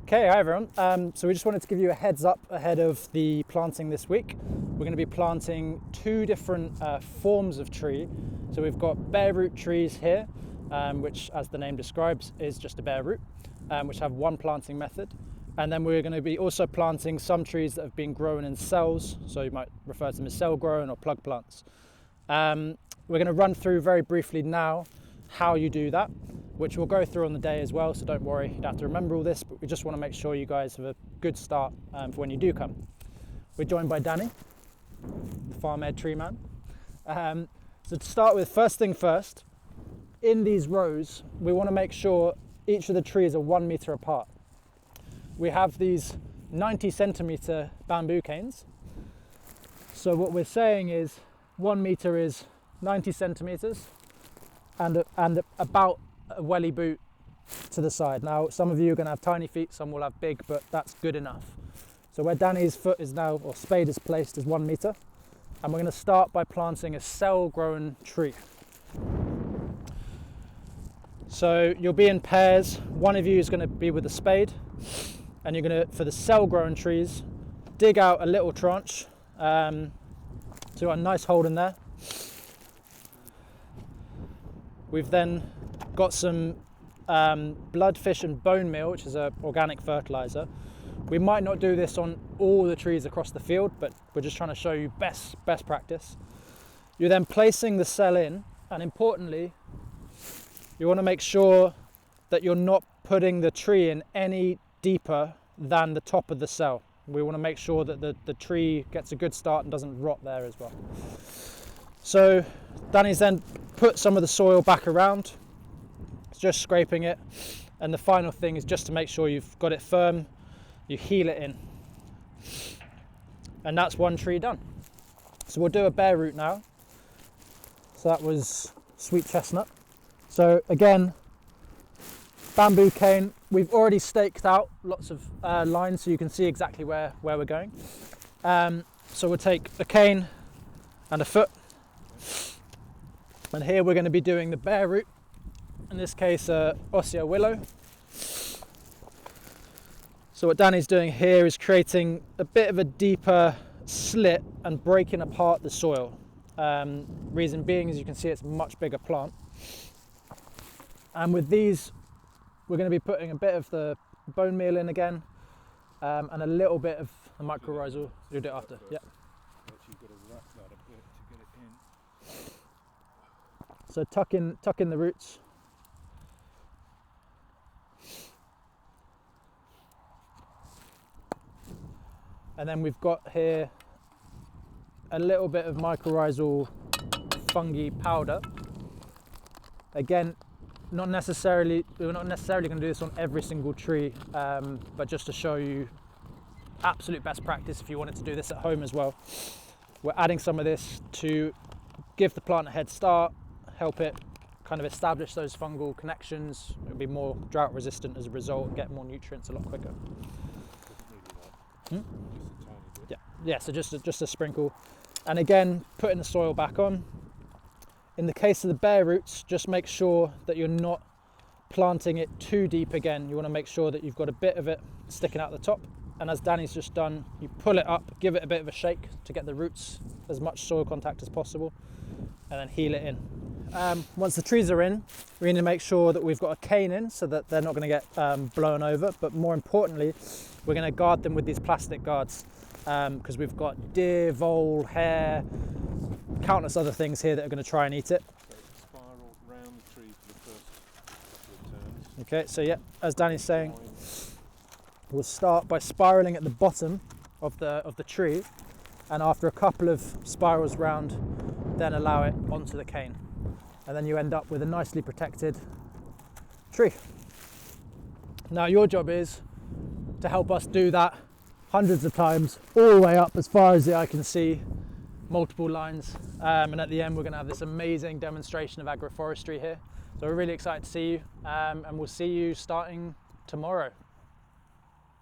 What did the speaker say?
Okay, hi everyone. So we just wanted to give you a heads up ahead of the planting this week. We're going to be planting two different forms of tree. So we've got bare root trees here, which as the name describes is just a bare root, which have one planting method. And then we're going to be also planting some trees that have been grown in cells. So you might refer to them as cell grown or plug plants. We're going to run through very briefly now how you do that, which we'll go through on the day as well, so don't worry, you don't have to remember all this, but we just want to make sure you guys have a good start for when you do come. We're joined by Danny, the farm ed tree man. So to start with, first thing first, in these rows, we want to make sure each of the trees are 1 meter apart. We have these 90 centimeter bamboo canes. So what we're saying is 1 meter is 90 centimeters and about a welly boot to the side. Now some of you are going to have tiny feet, some will have big, but that's good enough. So where Danny's foot is now, or spade is placed, is 1 meter, and we're going to start by planting a cell grown tree. So you'll be in pairs. One of you is going to be with a spade, and you're going to, for the cell grown trees, dig out a little tranche, so a nice hole in there. We've then got some blood, fish and bone meal, which is an organic fertilizer. We might not do this on all the trees across the field, but we're just trying to show you best practice. You're then placing the cell in, and importantly, you want to make sure that you're not putting the tree in any deeper than the top of the cell. We want to make sure that the tree gets a good start and doesn't rot there as well. So Danny's then put some of the soil back around, just scraping it, and the final thing is just to make sure you've got it firm, you heel it in, and that's one tree done. So we'll do a bare root now. So that was sweet chestnut. So again, bamboo cane, we've already staked out lots of lines so you can see exactly where we're going. So we'll take a cane and a foot, and here we're going to be doing the bare root, in this case Ossia willow. So what Danny's doing here is creating a bit of a deeper slit and breaking apart the soil. Reason being, as you can see, it's a much bigger plant. And with these, we're going to be putting a bit of the bone meal in again, and a little bit of the mycorrhizal. You'll do it after. Yeah. So tuck in the roots. And then we've got here a little bit of mycorrhizal fungi powder. Again, we're not necessarily going to do this on every single tree, but just to show you absolute best practice if you wanted to do this at home as well. We're adding some of this to give the plant a head start, help it kind of establish those fungal connections. It'll be more drought resistant as a result, get more nutrients a lot quicker. Yeah, so just a sprinkle. And again, putting the soil back on. In the case of the bare roots, just make sure that you're not planting it too deep again. You want to make sure that you've got a bit of it sticking out the top. And as Danny's just done, you pull it up, give it a bit of a shake to get the roots as much soil contact as possible, and then heel it in. Once the trees are in, we need to make sure that we've got a cane in so that they're not going to get blown over, but more importantly, we're going to guard them with these plastic guards, because we've got deer, vole, hare, countless other things here that are going to try and eat it. Spiral round the tree for the first couple of turns. Okay, so yeah, as Danny's saying, we'll start by spiraling at the bottom of the tree, and after a couple of spirals round, then allow it onto the cane, and then you end up with a nicely protected tree. Now your job is to help us do that hundreds of times, all the way up as far as the eye can see, multiple lines, and at the end we're going to have this amazing demonstration of agroforestry here. So we're really excited to see you, and we'll see you starting tomorrow.